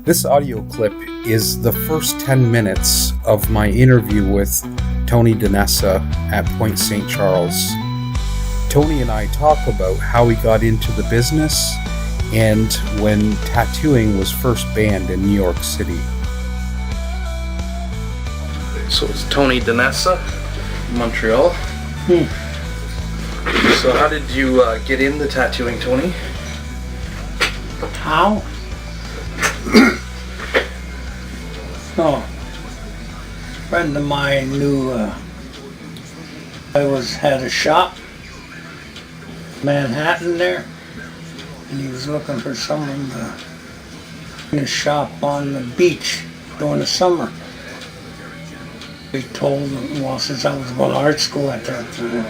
This audio clip is the first 10 minutes of my interview with Tony Danessa at Pointe St. Charles. Tony and I talk about how he got into the business and when tattooing was first banned in New York City. So it's Tony Danessa, Montreal. So how did you get into tattooing, Tony? How? No. A friend of mine knew I had a shop, Manhattan there, and he was looking for someone in a shop on the beach during the summer. We told him, well, since I was going to art school at that time,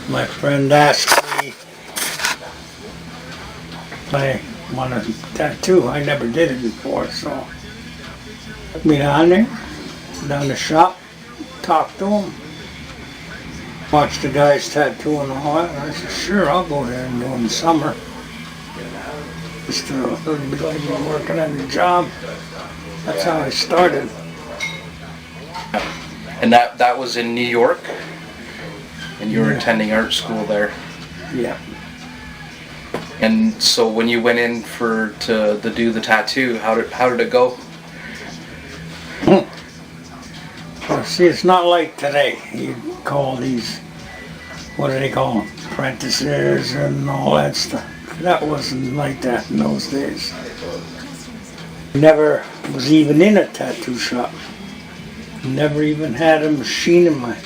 my friend asked me if I wanted a tattoo. I never did it before, so took me down there, down the shop, talked to him, watched the guys tattoo and all that, and I said, sure, I'll go there and do it in the summer. Just to be like working at the job. That's how I started. And that was in New York? And you were attending art school there? Yeah. And so when you went in to do the tattoo, how did it go? Well, see, it's not like today. You call these, what do they call them, apprentices and all that stuff. That wasn't like that in those days. Never was even in a tattoo shop. Never even had a machine in my,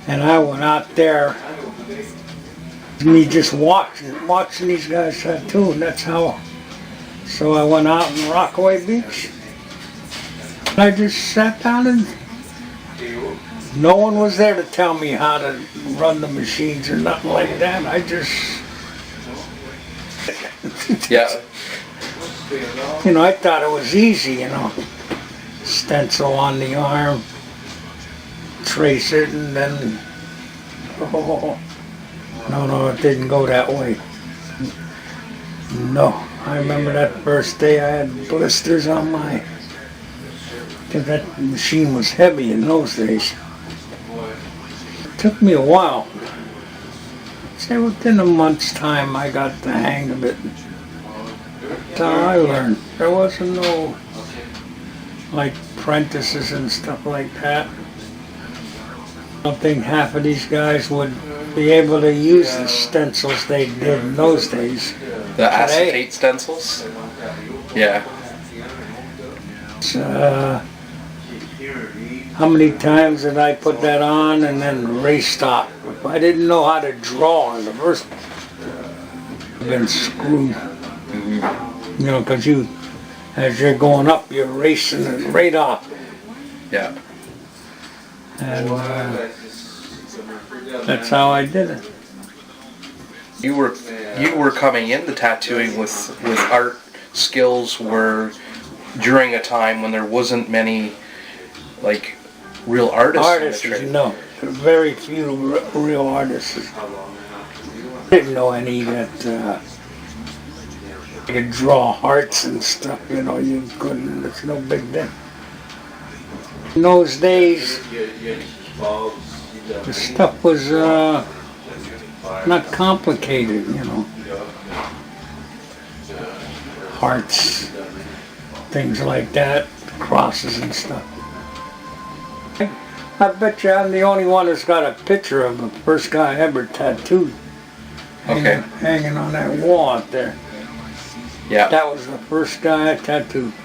and I went out there, me just watching these guys tattoo, and that's how. So I went out in Rockaway Beach, and I just sat down and no one was there to tell me how to run the machines or nothing like that. I just, yeah. I thought it was easy, stencil on the arm, trace it, and then, no, it didn't go that way. No, I remember that first day I had blisters on because that machine was heavy in those days. It took me a while. Say within a month's time I got the hang of it. That's how I learned. There wasn't no like apprentices and stuff like that. I don't think half of these guys would be able to use the stencils they did in those days. The acetate stencils? Yeah. How many times did I put that on and then erase off? If I didn't know how to draw in the first place, I've been screwed. Because as you're going up, you're erasing it right off. Yeah. And that's how I did it. You were coming into tattooing with art skills were during a time when there wasn't many like real artists in the trade. No, very few real artists. Didn't know any that could draw hearts and stuff. You couldn't. It's no big deal. In those days, the stuff was not complicated, Hearts, things like that, crosses and stuff. I bet you I'm the only one that's got a picture of the first guy I ever tattooed. Hanging on that wall out there. Yeah. That was the first guy I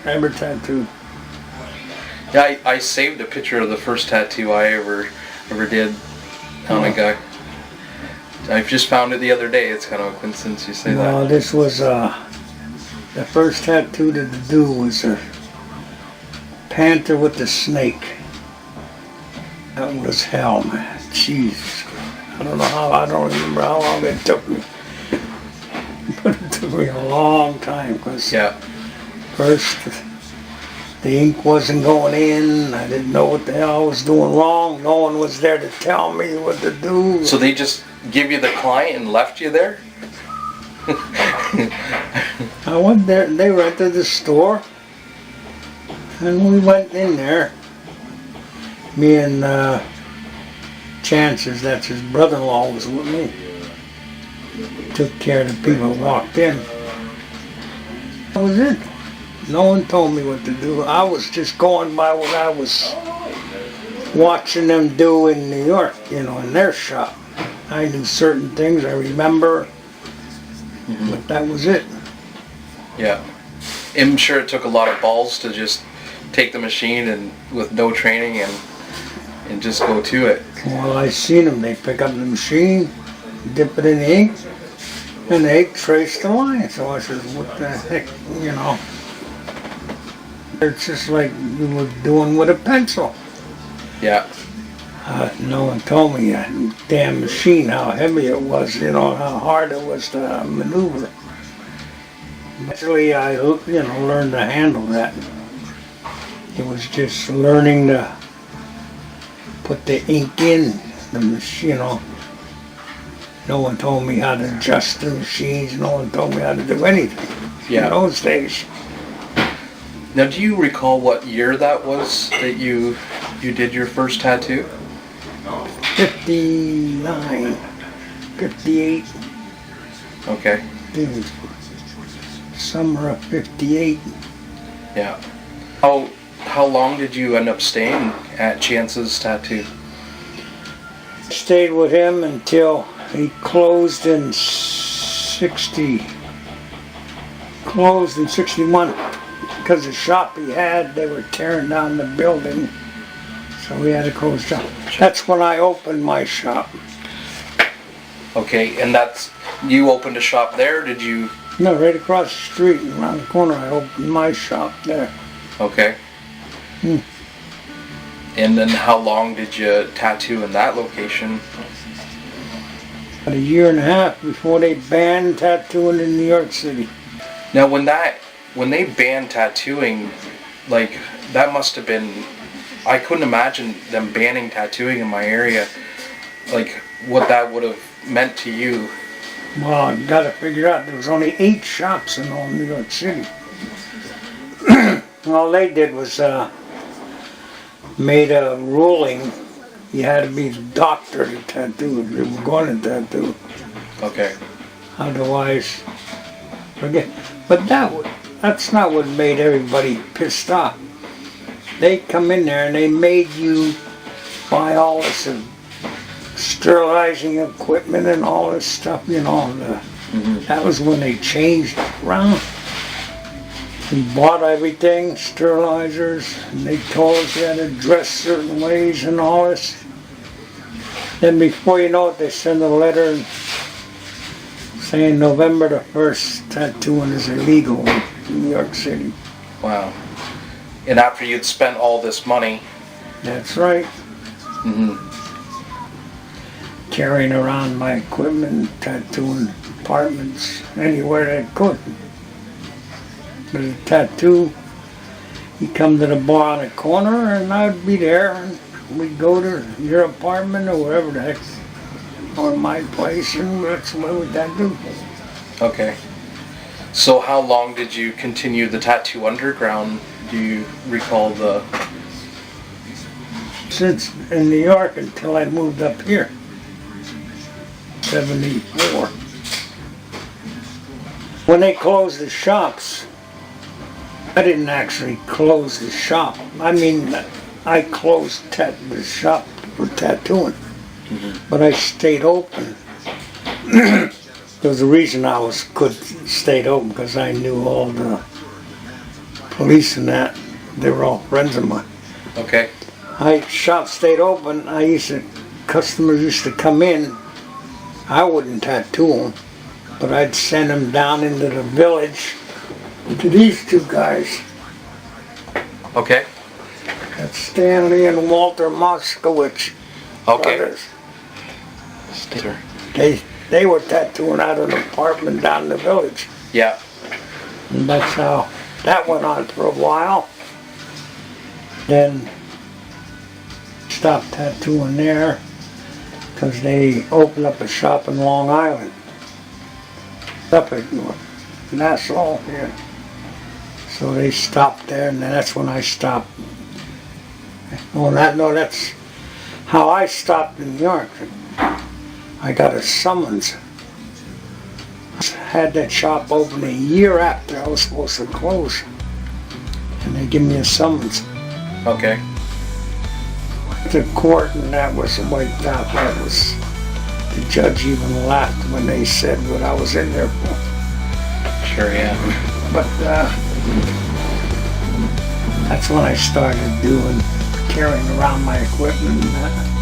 ever tattooed. Yeah, I saved a picture of the first tattoo I ever did on a guy. I just found it the other day. It's kind of a coincidence you say that. Well, this was the first tattoo to do was a panther with the snake. That was hell, man. Jesus. I don't remember how long it took me. But it took me a long time because first the ink wasn't going in. I didn't know what the hell I was doing wrong. No one was there to tell me what to do. So they just give you the client and left you there? I went there, they rented the store, and we went in there. Me and Chances, that's his brother-in-law, was with me. Took care of the people who walked in. That was it. No one told me what to do. I was just going by what I was watching them do in New York, you know, in their shop. I knew certain things, I remember, but that was it. Yeah. I'm sure it took a lot of balls to just take the machine and with no training and just go to it. Well, I seen them. They pick up the machine, dip it in the ink, and they trace the line. So I said, what the heck, you know? It's just like you were doing with a pencil. Yeah. No one told me that damn machine, how heavy it was, you know, how hard it was to maneuver. Eventually, I, you know, learned to handle that. It was just learning to put the ink in the machine, you know. No one told me how to adjust the machines. No one told me how to do anything in those days. Now, do you recall what year that was that you did your first tattoo? 59, 58. Okay. It was summer of 58. Yeah. How long did you end up staying at Chance's Tattoo? Stayed with him until he closed in 60. Closed in 61 because the shop he had, they were tearing down the building, so we had to close shop. That's when I opened my shop. Okay, and that's, you opened a shop there, did you? No, right across the street, around the corner, I opened my shop there. Okay. And then how long did you tattoo in that location? About a year and a half before they banned tattooing in New York City. Now when they banned tattooing, like, that must have been, I couldn't imagine them banning tattooing in my area, like what that would have meant to you. Well, I gotta figure out, there was only 8 shops in all New York City. All they did was made a ruling you had to be a doctor to tattoo if you were going to tattoo. Okay. Otherwise, forget. But that's not what made everybody pissed off. They come in there and they made you buy all this sterilizing equipment and all this stuff, you know. That was when they changed around. We bought everything, sterilizers, and they told us we had to dress certain ways and all this. Then before you know it, they send a letter saying November the 1st, tattooing is illegal in New York City. Wow. And after you'd spent all this money. That's right. Carrying around my equipment, tattooing apartments, anywhere they could. But a tattoo, you come to the bar on the corner and I'd be there and we'd go to your apartment or wherever the heck, or my place, and that's where we tattoo. Okay. So how long did you continue the tattoo underground? Do you recall the... Since in New York until I moved up here, 74. When they closed the shops, I didn't actually close the shop. I mean, I closed the shop for tattooing, but I stayed open. There was a reason I stayed open, because I knew all the police and that. They were all friends of mine. Okay. Shop stayed open. Customers used to come in. I wouldn't tattoo them, but I'd send them down into the village to these 2 guys. Okay. That's Stanley and Walter Moskowitz. Okay. Brothers. They were tattooing out of an apartment down in the village. Yeah. And that's how that went on for a while. Then stopped tattooing there because they opened up a shop in Long Island. Up at Nassau here. So they stopped there, and that's when I stopped. That's how I stopped in New York. I got a summons. I had that shop open a year after I was supposed to close. And they give me a summons. Okay. The court, and that was wiped out. That was, the judge even laughed when they said what I was in there for. Sure, yeah. But that's when I started carrying around my equipment and that.